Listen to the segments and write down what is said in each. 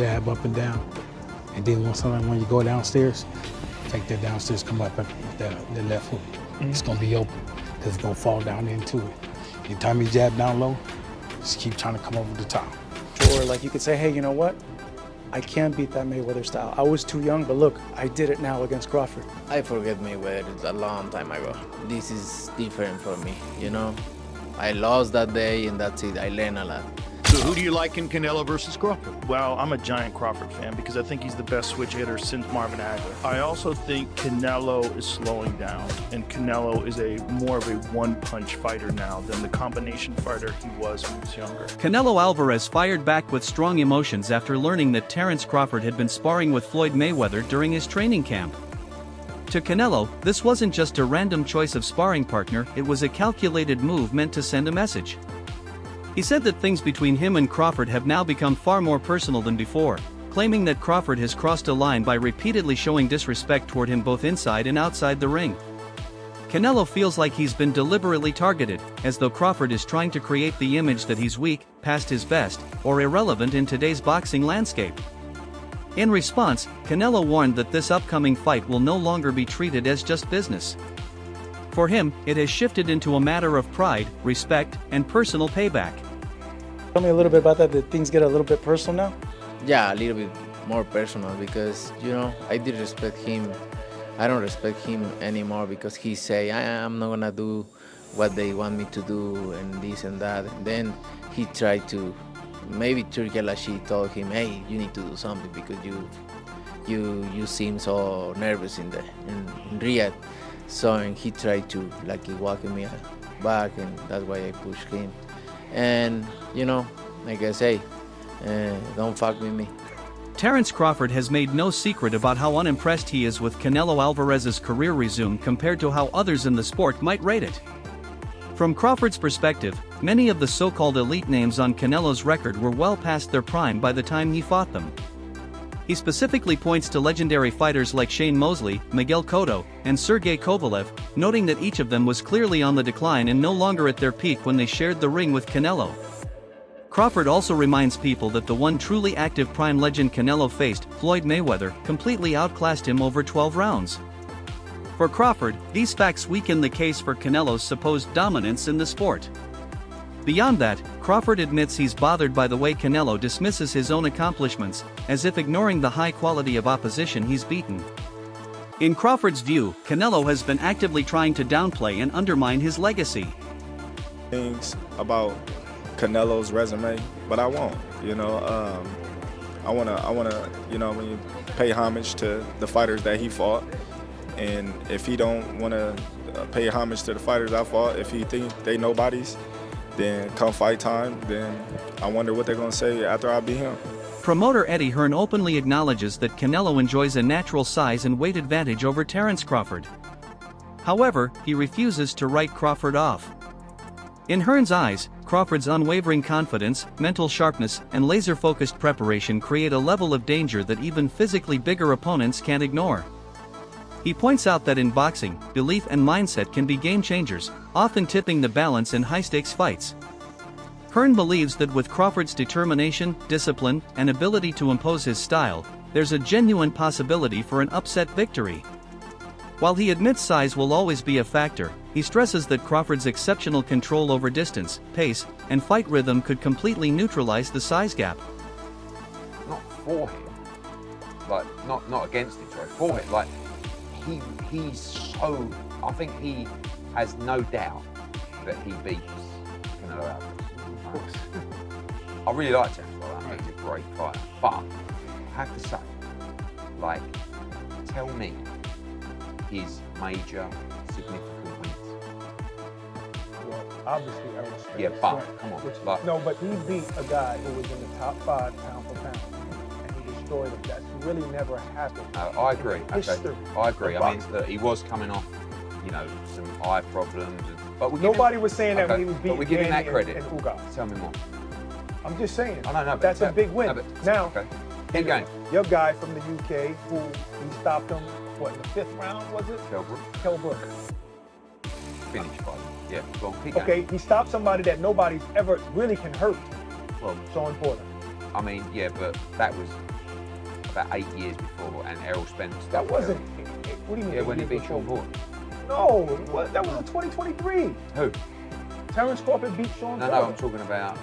jab up and down. And then when you go downstairs, take that downstairs, come up with that left hook. It's gonna be open, because it's gonna fall down into it. Anytime you jab down low, just keep trying to come over the top. Or like you could say, hey, you know what? I can't beat that Mayweather style. I was too young, but look, I did it now against Crawford. I forget Mayweather a long time ago. This is different for me, you know? I lost that day and that's it. I learned a lot. So who do you like in Canelo versus Crawford? Well, I'm a giant Crawford fan because I think he's the best switch hitter since Marvin Hagler. I also think Canelo is slowing down, and Canelo is more of a one-punch fighter now than the combination fighter he was when he was younger. Canelo Alvarez fired back with strong emotions after learning that Terence Crawford had been sparring with Floyd Mayweather during his training camp. To Canelo, this wasn't just a random choice of sparring partner, it was a calculated move meant to send a message. He said that things between him and Crawford have now become far more personal than before, claiming that Crawford has crossed a line by repeatedly showing disrespect toward him both inside and outside the ring. Canelo feels like he's been deliberately targeted, as though Crawford is trying to create the image that he's weak, past his best, or irrelevant in today's boxing landscape. In response, Canelo warned that this upcoming fight will no longer be treated as just business. For him, it has shifted into a matter of pride, respect, and personal payback. Tell me a little bit about that. Did things get a little bit personal now? Yeah, a little bit more personal because, you know, I did respect him. I don't respect him anymore because he say, I'm not gonna do what they want me to do and this and that. And then he tried to, maybe Turki Alashi told him, hey, you need to do something because you seem so nervous in Riyadh. So and he tried to like walk me back, and that's why I pushed him. And you know, like I say, don't fuck with me. Terence Crawford has made no secret about how unimpressed he is with Canelo Alvarez's career resume compared to how others in the sport might rate it. From Crawford's perspective, many of the so-called elite names on Canelo's record were well past their prime by the time he fought them. He specifically points to legendary fighters like Shane Mosley, Miguel Cotto, and Sergey Kovalev, noting that each of them was clearly on the decline and no longer at their peak when they shared the ring with Canelo. Crawford also reminds people that the one truly active prime legend Canelo faced, Floyd Mayweather, completely outclassed him over 12 rounds. For Crawford, these facts weaken the case for Canelo's supposed dominance in the sport. Beyond that, Crawford admits he's bothered by the way Canelo dismisses his own accomplishments, as if ignoring the high quality of opposition he's beaten. In Crawford's view, Canelo has been actively trying to downplay and undermine his legacy. Things about Canelo's resume, but I won't. You know, I wanna, you know, when you pay homage to the fighters that he fought, and if he don't wanna pay homage to the fighters I fought, if he think they nobodies, then come fight time, then I wonder what they're gonna say after I beat him. Promoter Eddie Hearn openly acknowledges that Canelo enjoys a natural size and weight advantage over Terence Crawford. However, he refuses to write Crawford off. In Hearn's eyes, Crawford's unwavering confidence, mental sharpness, and laser-focused preparation create a level of danger that even physically bigger opponents can't ignore. He points out that in boxing, belief and mindset can be game changers, often tipping the balance in high-stakes fights. Hearn believes that with Crawford's determination, discipline, and ability to impose his style, there's a genuine possibility for an upset victory. While he admits size will always be a factor, he stresses that Crawford's exceptional control over distance, pace, and fight rhythm could completely neutralize the size gap. Not for him, like, not against him, sorry, for him, like, he's so, I think he has no doubt that he beats Canelo Alvarez. Of course. I really like Terence Crawford. I think he's a great fighter. But I have to say, like, tell me his major significant wins. Well, obviously, I respect. Yeah, but come on. But, no, but he beat a guy who was in the top 5 pound for pound, and he destroyed him. That's really never happened. I agree. Okay. I agree. I mean, look, he was coming off, you know, some eye problems. But nobody was saying that when he was beating. But we're giving that credit. And Ugas. Tell me more. I'm just saying. I know, that's a big win. No, but, now, okay. Keep going. Your guy from the UK, who he stopped him, what, in the 5th round, was it? Kell Brook. Finish fight. Yeah, go on, keep going. Okay, he stopped somebody that nobody's ever really can hurt. Well, so important. I mean, yeah, but that was about 8 years before, and Errol Spence. That wasn't. What do you mean? Yeah, when he beat Sean Porter. No, that was in 2023. Who? Terence Crawford beat Sean Porter. No, I'm talking about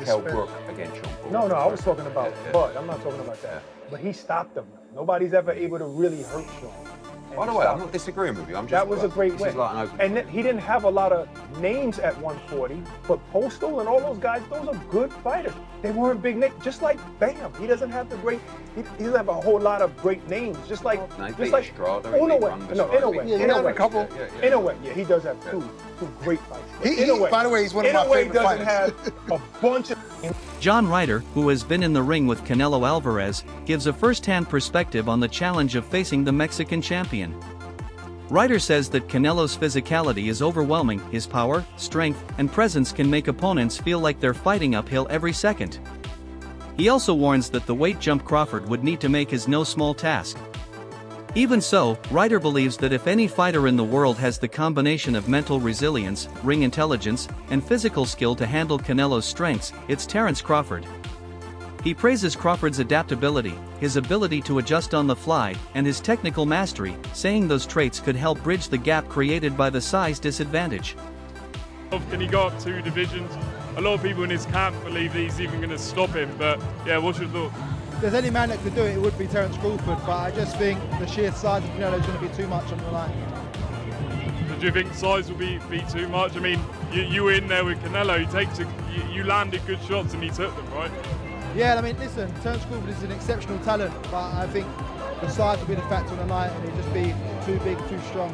Kell Brook against Sean Porter. No, I was talking about Bud. I'm not talking about that. But he stopped him. Nobody's ever able to really hurt Sean. By the way, I'm not disagreeing with you. I'm just. That was a great win. Like an open. And he didn't have a lot of names at 140, but Postal and all those guys, those are good fighters. They weren't big names. Just like Bam, he doesn't have the great. He doesn't have a whole lot of great names. Just like. No, Strada. In a way, he does have two great fighters. By the way, he's one of my favorite fighters. Doesn't have a bunch of. John Ryder, who has been in the ring with Canelo Alvarez, gives a first-hand perspective on the challenge of facing the Mexican champion. Ryder says that Canelo's physicality is overwhelming. His power, strength, and presence can make opponents feel like they're fighting uphill every second. He also warns that the weight jump Crawford would need to make is no small task. Even so, Ryder believes that if any fighter in the world has the combination of mental resilience, ring intelligence, and physical skill to handle Canelo's strengths, it's Terence Crawford. He praises Crawford's adaptability, his ability to adjust on the fly, and his technical mastery, saying those traits could help bridge the gap created by the size disadvantage. Can he go up 2 divisions? A lot of people in his camp believe that he's even going to stop him, but yeah, what's your thought? If there's any man that could do it, it would be Terence Crawford, but I just think the sheer size of Canelo is going to be too much on the line. Do you think size will be too much? I mean, you were in there with Canelo, you landed good shots and he took them, right? Yeah, I mean, listen, Terence Crawford is an exceptional talent, but I think the size will be the factor on the night and he'll just be too big, too strong.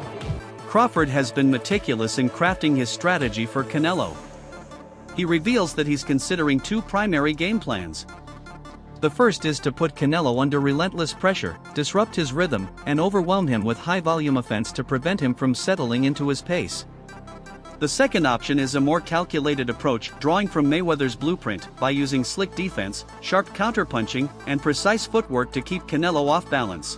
Crawford has been meticulous in crafting his strategy for Canelo. He reveals that he's considering 2 primary game plans. The first is to put Canelo under relentless pressure, disrupt his rhythm, and overwhelm him with high-volume offense to prevent him from settling into his pace. The second option is a more calculated approach, drawing from Mayweather's blueprint by using slick defense, sharp counterpunching, and precise footwork to keep Canelo off balance.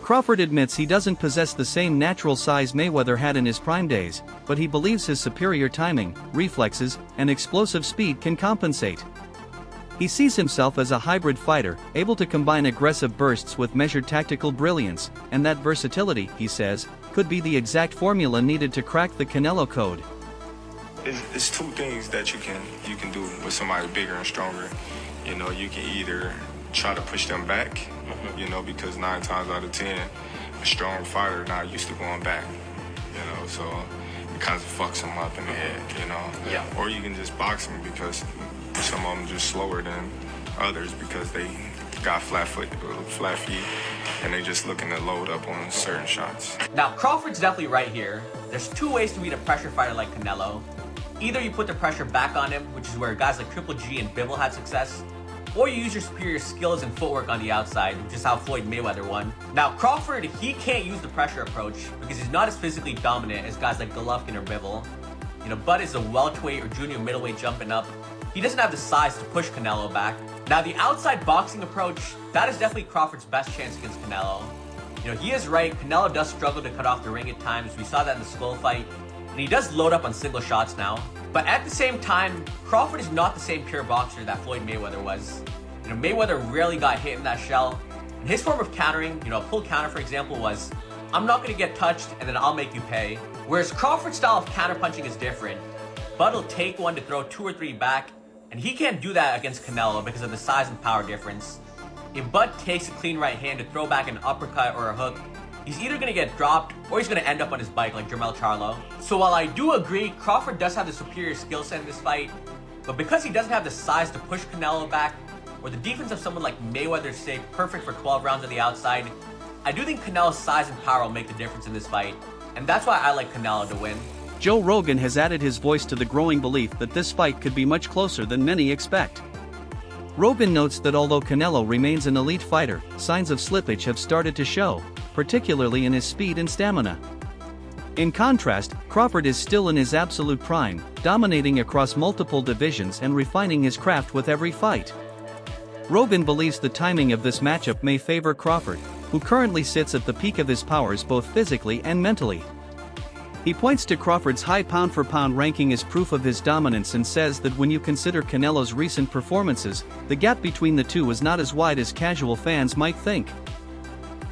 Crawford admits he doesn't possess the same natural size Mayweather had in his prime days, but he believes his superior timing, reflexes, and explosive speed can compensate. He sees himself as a hybrid fighter, able to combine aggressive bursts with measured tactical brilliance, and that versatility, he says, could be the exact formula needed to crack the Canelo code. It's 2 things that you can do with somebody bigger and stronger. You know, you can either try to push them back, you know, because 9 times out of 10, a strong fighter not used to going back, you know, so it kind of fucks them up in the head, you know. Yeah. Or you can just box them because some of them just slower than others because they got flat feet, and they just looking to load up on certain shots. Now, Crawford's definitely right here. There's 2 ways to beat a pressure fighter like Canelo. Either you put the pressure back on him, which is where guys like Triple G and Bivol had success, or you use your superior skills and footwork on the outside, which is how Floyd Mayweather won. Now, Crawford, he can't use the pressure approach because he's not as physically dominant as guys like Golovkin or Bivol. You know, Bud is a welterweight or junior middleweight jumping up. He doesn't have the size to push Canelo back. Now, the outside boxing approach, that is definitely Crawford's best chance against Canelo. You know, he is right, Canelo does struggle to cut off the ring at times. We saw that in the Skull fight. And he does load up on single shots now. But at the same time, Crawford is not the same pure boxer that Floyd Mayweather was. You know, Mayweather rarely got hit in that shell. And his form of countering, you know, a pull counter, for example, was, I'm not going to get touched and then I'll make you pay. Whereas Crawford's style of counterpunching is different. Bud will take one to throw 2 or 3 back, and he can't do that against Canelo because of the size and power difference. If Bud takes a clean right hand to throw back an uppercut or a hook, he's either going to get dropped or he's going to end up on his bike like Jermell Charlo. So while I do agree Crawford does have the superior skill set in this fight, but because he doesn't have the size to push Canelo back, or the defense of someone like Mayweather stay perfect for 12 rounds on the outside, I do think Canelo's size and power will make the difference in this fight, and that's why I like Canelo to win. Joe Rogan has added his voice to the growing belief that this fight could be much closer than many expect. Rogan notes that although Canelo remains an elite fighter, signs of slippage have started to show, particularly in his speed and stamina. In contrast, Crawford is still in his absolute prime, dominating across multiple divisions and refining his craft with every fight. Rogan believes the timing of this matchup may favor Crawford, who currently sits at the peak of his powers both physically and mentally. He points to Crawford's high pound-for-pound ranking as proof of his dominance and says that when you consider Canelo's recent performances, the gap between the two is not as wide as casual fans might think.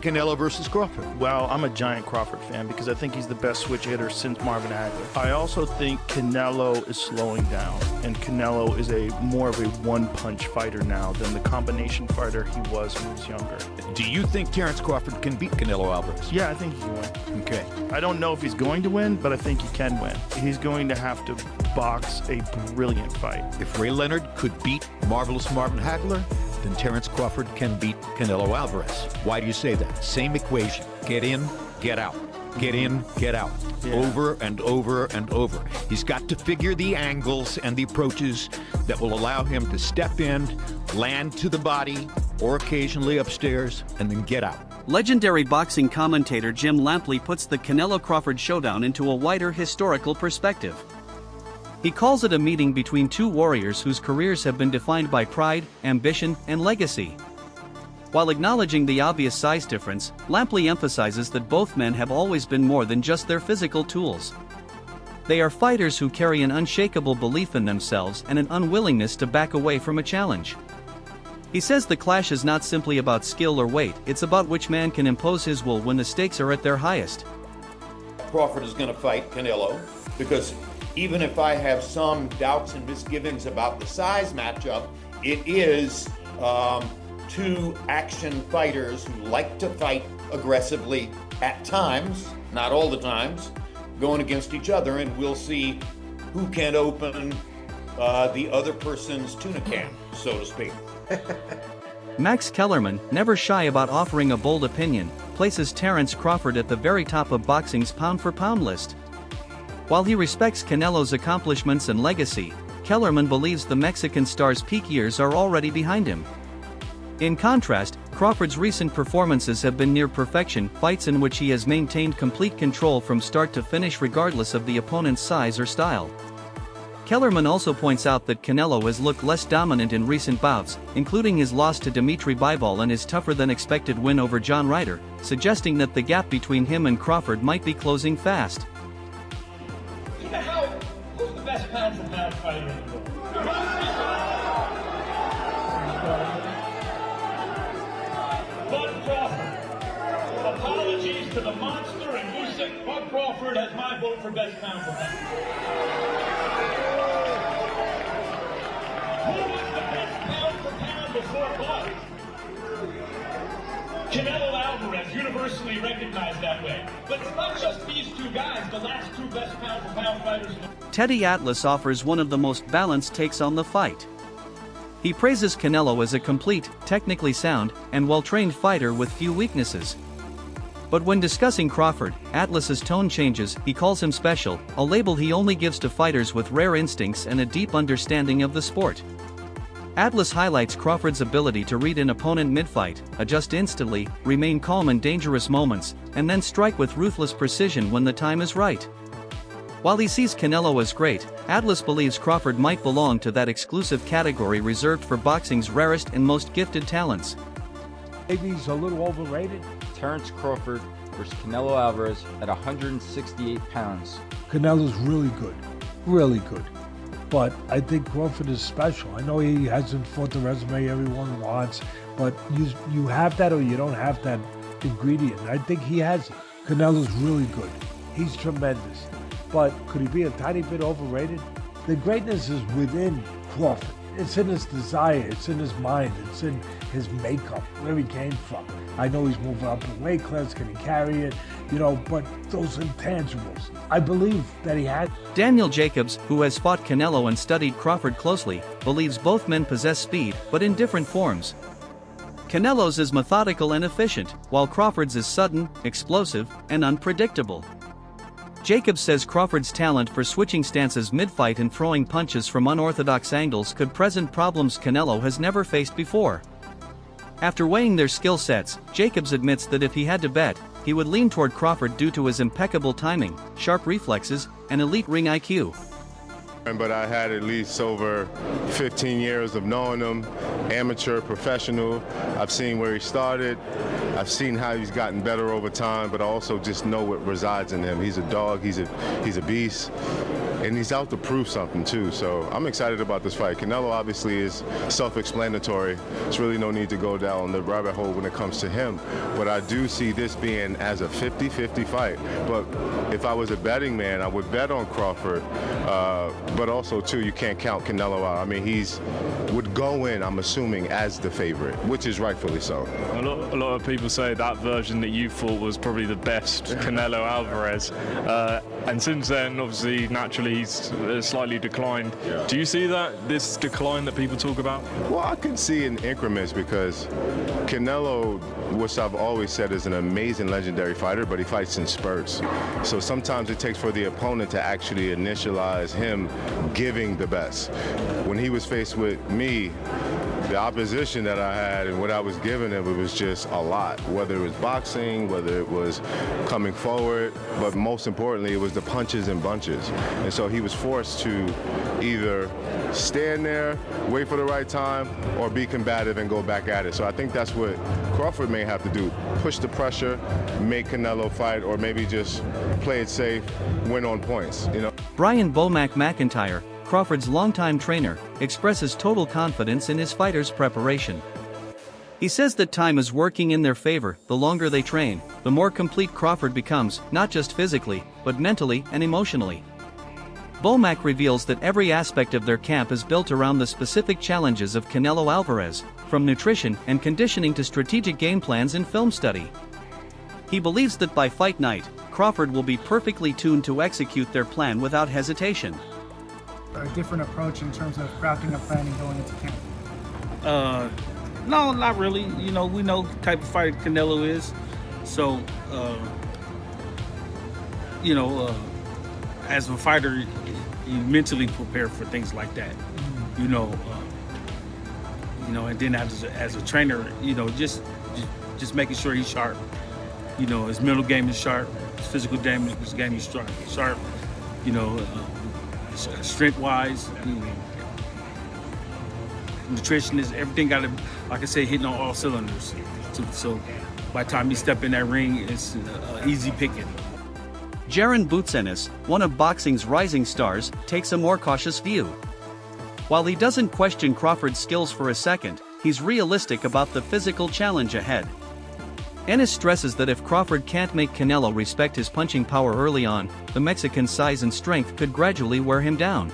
Canelo versus Crawford. Well, I'm a giant Crawford fan because I think he's the best switch hitter since Marvin Hagler. I also think Canelo is slowing down, and Canelo is more of a one-punch fighter now than the combination fighter he was when he was younger. Do you think Terence Crawford can beat Canelo Alvarez? Yeah, I think he can win. Okay. I don't know if he's going to win, but I think he can win. He's going to have to box a brilliant fight. If Ray Leonard could beat Marvelous Marvin Hagler, then Terence Crawford can beat Canelo Alvarez. Why do you say that? Same equation. Get in, get out. Get in, get out. Yeah. Over and over and over. He's got to figure the angles and the approaches that will allow him to step in, land to the body, or occasionally upstairs, and then get out. Legendary boxing commentator Jim Lampley puts the Canelo-Crawford showdown into a wider historical perspective. He calls it a meeting between two warriors whose careers have been defined by pride, ambition, and legacy. While acknowledging the obvious size difference, Lampley emphasizes that both men have always been more than just their physical tools. They are fighters who carry an unshakable belief in themselves and an unwillingness to back away from a challenge. He says the clash is not simply about skill or weight, it's about which man can impose his will when the stakes are at their highest. Crawford is going to fight Canelo because even if I have some doubts and misgivings about the size matchup, it is two action fighters who like to fight aggressively at times, not all the times, going against each other, and we'll see who can open the other person's tuna can, so to speak. Max Kellerman, never shy about offering a bold opinion, places Terence Crawford at the very top of boxing's pound-for-pound list. While he respects Canelo's accomplishments and legacy, Kellerman believes the Mexican star's peak years are already behind him. In contrast, Crawford's recent performances have been near perfection, fights in which he has maintained complete control from start to finish regardless of the opponent's size or style. Kellerman also points out that Canelo has looked less dominant in recent bouts, including his loss to Dimitri Bivol and his tougher-than-expected win over John Ryder, suggesting that the gap between him and Crawford might be closing fast. Who's the best pound-for-pound fighter in the world? Bud Crawford. Apologies to the monster and Usyk. Bud Crawford has my vote for best pound-for-pound. Who was the best pound-for-pound before Bud? Canelo Alvarez, universally recognized that way. But it's not just these two guys, the last two best pound-for-pound fighters in the world. Teddy Atlas offers one of the most balanced takes on the fight. He praises Canelo as a complete, technically sound, and well-trained fighter with few weaknesses. But when discussing Crawford, Atlas's tone changes. He calls him special, a label he only gives to fighters with rare instincts and a deep understanding of the sport. Atlas highlights Crawford's ability to read an opponent mid-fight, adjust instantly, remain calm in dangerous moments, and then strike with ruthless precision when the time is right. While he sees Canelo as great, Atlas believes Crawford might belong to that exclusive category reserved for boxing's rarest and most gifted talents. Maybe he's a little overrated. Terence Crawford versus Canelo Alvarez at 168 pounds. Canelo's really good, really good. But I think Crawford is special. I know he hasn't fought the resume everyone wants, but you have that or you don't have that ingredient. I think he has it. Canelo's really good. He's tremendous. But could he be a tiny bit overrated? The greatness is within Crawford. It's in his desire, it's in his mind, it's in his makeup, where he came from. I know he's moving up in weight class, can he carry it? But those intangibles, I believe that he had. Daniel Jacobs, who has fought Canelo and studied Crawford closely, believes both men possess speed, but in different forms. Canelo's is methodical and efficient, while Crawford's is sudden, explosive, and unpredictable. Jacobs says Crawford's talent for switching stances mid-fight and throwing punches from unorthodox angles could present problems Canelo has never faced before. After weighing their skill sets, Jacobs admits that if he had to bet, he would lean toward Crawford due to his impeccable timing, sharp reflexes, and elite ring IQ. But I had at least over 15 years of knowing him, amateur, professional. I've seen where he started, I've seen how he's gotten better over time, but I also just know what resides in him. He's a dog, he's a beast, and he's out to prove something too. So I'm excited about this fight. Canelo obviously is self-explanatory. There's really no need to go down the rabbit hole when it comes to him. But I do see this being as a 50-50 fight. But if I was a betting man, I would bet on Crawford. But also too, you can't count Canelo out. I mean, would go in, I'm assuming, as the favorite, which is rightfully so. A lot of people say that version that you thought was probably the best, Canelo Alvarez. And since then, obviously, naturally, he's slightly declined. Yeah. Do you see this decline that people talk about? Well, I can see in increments because Canelo, which I've always said is an amazing legendary fighter, but he fights in spurts. So sometimes it takes for the opponent to actually initialize him giving the best. When he was faced with me, the opposition that I had and what I was giving him, it was just a lot, whether it was boxing, whether it was coming forward, but most importantly, it was the punches and bunches. And so he was forced to either stand there, wait for the right time, or be combative and go back at it. So I think that's what Crawford may have to do, push the pressure, make Canelo fight, or maybe just play it safe, win on points, you know. Brian Bomac McIntyre, Crawford's longtime trainer, expresses total confidence in his fighters' preparation. He says that time is working in their favor. The longer they train, the more complete Crawford becomes, not just physically, but mentally and emotionally. Bomac reveals that every aspect of their camp is built around the specific challenges of Canelo Alvarez, from nutrition and conditioning to strategic game plans and film study. He believes that by fight night, Crawford will be perfectly tuned to execute their plan without hesitation. A different approach in terms of crafting a plan and going into camp? No, not really. You know, we know the type of fighter Canelo is. So, as a fighter, you mentally prepare for things like that. And then as a trainer, just making sure he's sharp. His mental game is sharp, his physical game is sharp. Strength-wise, nutrition is everything. Got to, like I said, hitting on all cylinders. So by the time you step in that ring, it's easy picking. Jaron Boutsenis, one of boxing's rising stars, takes a more cautious view. While he doesn't question Crawford's skills for a second, he's realistic about the physical challenge ahead. Ennis stresses that if Crawford can't make Canelo respect his punching power early on, the Mexican's size and strength could gradually wear him down.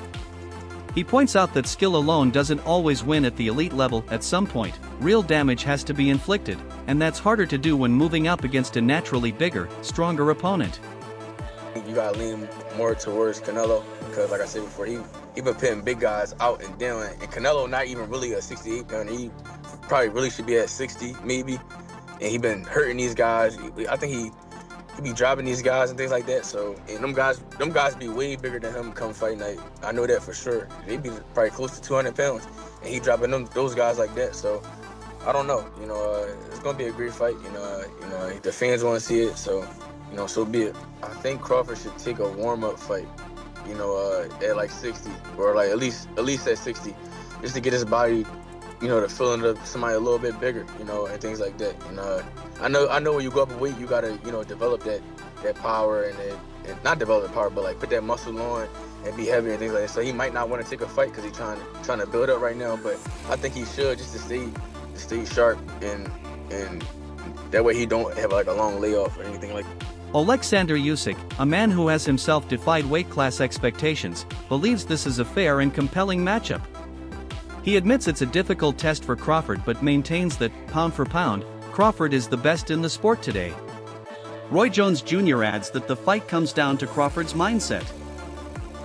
He points out that skill alone doesn't always win at the elite level. At some point, real damage has to be inflicted, and that's harder to do when moving up against a naturally bigger, stronger opponent. You gotta lean more towards Canelo, because like I said before, he been pitting big guys out and down, and Canelo not even really a 68 pounder. He probably really should be at 60 maybe. And he been hurting these guys. I think he be dropping these guys and things like that. So, and them guys be way bigger than him come fight night. I know that for sure. They be probably close to 200 pounds, and he dropping those guys like that. So, I don't know. It's gonna be a great fight. The fans want to see it. So, so be it. I think Crawford should take a warm-up fight. At like 60, or like at least at 60, just to get his body. The feeling of somebody a little bit bigger, and things like that. I know when you go up in weight, you gotta, develop that power and not develop the power, but like put that muscle on and be heavy and things like that. So he might not want to take a fight because he's trying to build up right now. But I think he should, just to stay sharp and that way he don't have like a long layoff or anything like that. Alexander Usyk, a man who has himself defied weight class expectations, believes this is a fair and compelling matchup. He admits it's a difficult test for Crawford but maintains that, pound for pound, Crawford is the best in the sport today. Roy Jones Jr. adds that the fight comes down to Crawford's mindset.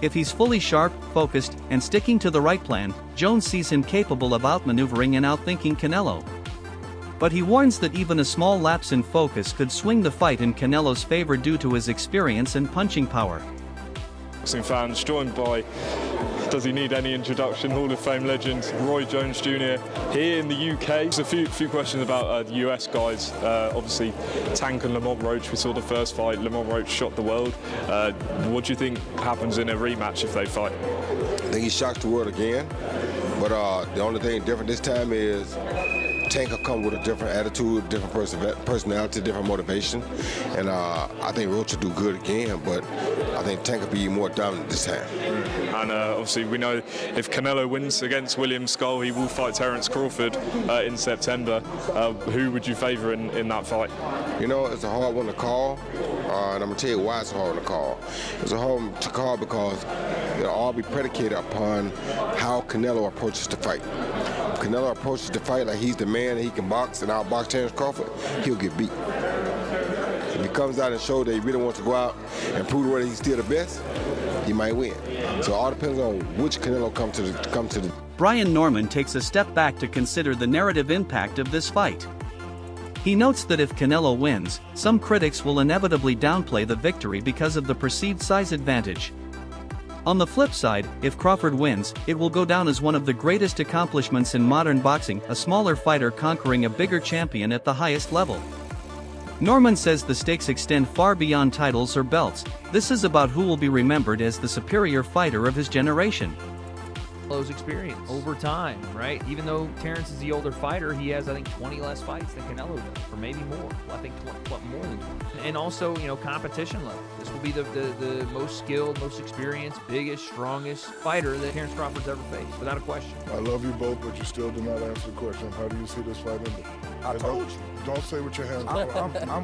If he's fully sharp, focused, and sticking to the right plan, Jones sees him capable of outmaneuvering and outthinking Canelo. But he warns that even a small lapse in focus could swing the fight in Canelo's favor due to his experience and punching power. Boxing fans, joined by, does he need any introduction, Hall of Fame legend Roy Jones Jr. here in the UK. There's a few questions about the US guys. Obviously, Tank and Lamont Roach, we saw the first fight, Lamont Roach shot the world. What do you think happens in a rematch if they fight? I think he shocks the world again, but the only thing different this time is Tank will come with a different attitude, different personality, different motivation. And I think Roach will do good again, but I think Tank will be more dominant this time. And obviously we know if Canelo wins against William Skull, he will fight Terence Crawford in September. Who would you favour in that fight? You know, it's a hard one to call, and I'm going to tell you why it's a hard one to call. It's a hard one to call because it'll all be predicated upon how Canelo approaches the fight. If Canelo approaches the fight like he's the man and he can box and outbox Terence Crawford, he'll get beat. If he comes out and shows that he really wants to go out and prove whether he's still the best, he might win. So it all depends on which Canelo come to the. Brian Norman takes a step back to consider the narrative impact of this fight. He notes that if Canelo wins, some critics will inevitably downplay the victory because of the perceived size advantage. On the flip side, if Crawford wins, it will go down as one of the greatest accomplishments in modern boxing, a smaller fighter conquering a bigger champion at the highest level. Norman says the stakes extend far beyond titles or belts. This is about who will be remembered as the superior fighter of his generation. Canelo's experience over time, right? Even though Terence is the older fighter, he has, I think, 20 less fights than Canelo does, or maybe more. I think more than 20. And also, you know, competition level. This will be the most skilled, most experienced, biggest, strongest fighter that Terence Crawford's ever faced, without a question. I love you both, but you still did not answer the question. How do you see this fight ending? I told you. Don't say with your hands. I'm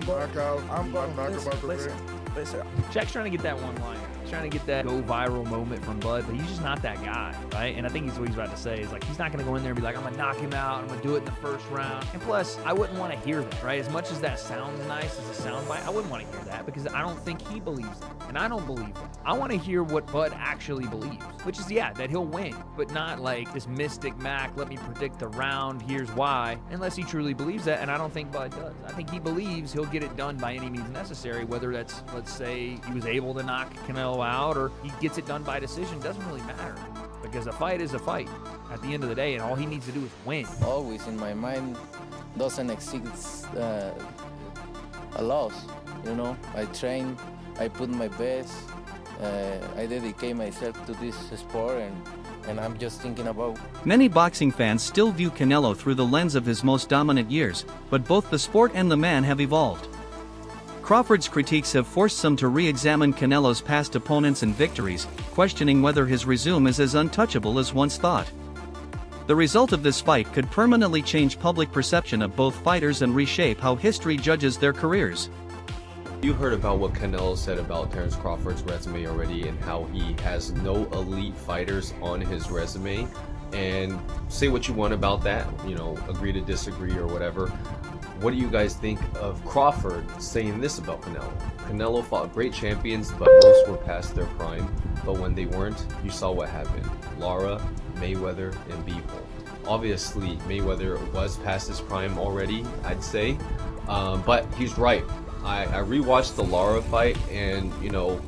back out. I'm back about the ring. Listen, Jack's trying to get that one line. He's trying to get that go viral moment from Bud, but he's just not that guy, right? And I think he's what he's about to say is like, he's not going to go in there and be like, I'm going to knock him out, I'm going to do it in the first round. And plus, I wouldn't want to hear that, right? As much as that sounds nice as a soundbite, I wouldn't want to hear that because I don't think he believes that. And I don't believe that. I want to hear what Bud actually believes, which is, yeah, that he'll win, but not like this mystic Mac, let me predict the round, here's why, unless he truly believes that, and I don't think Bud does. I think he believes he'll get it done by any means necessary, whether that's, let's say, he was able to knock Canelo out or he gets it done by decision, doesn't really matter. Because a fight is a fight at the end of the day, and all he needs to do is win. Always in my mind doesn't exist a loss, you know. I train, I put my best, I dedicate myself to this sport, and I'm just thinking about. Many boxing fans still view Canelo through the lens of his most dominant years, but both the sport and the man have evolved. Crawford's critiques have forced some to re-examine Canelo's past opponents and victories, questioning whether his resume is as untouchable as once thought. The result of this fight could permanently change public perception of both fighters and reshape how history judges their careers. You heard about what Canelo said about Terence Crawford's resume already and how he has no elite fighters on his resume. And say what you want about that, you know, agree to disagree or whatever. What do you guys think of Crawford saying this about Canelo? Canelo fought great champions, but most were past their prime. But when they weren't, you saw what happened. Lara, Mayweather, and Bivol. Obviously, Mayweather was past his prime already, I'd say. But he's right. I rewatched the Lara fight, and, you know,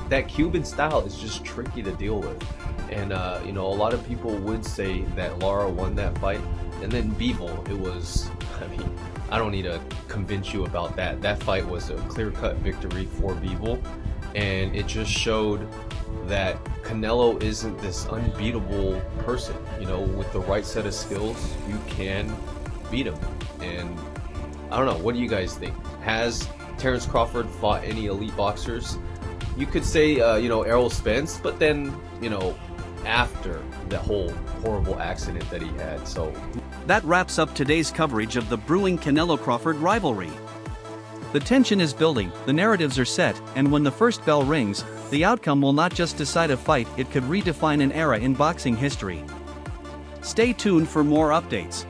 that Cuban style is just tricky to deal with. And, you know, a lot of people would say that Lara won that fight. And then Bivol, it was, I mean, I don't need to convince you about that. That fight was a clear-cut victory for Bivol. And it just showed that Canelo isn't this unbeatable person. You know, with the right set of skills, you can beat him. And I don't know, what do you guys think? Has Terence Crawford fought any elite boxers? You could say, you know, Errol Spence, but then, you know, after the whole horrible accident that he had, so. That wraps up today's coverage of the brewing Canelo-Crawford rivalry. The tension is building, the narratives are set, and when the first bell rings, the outcome will not just decide a fight, it could redefine an era in boxing history. Stay tuned for more updates.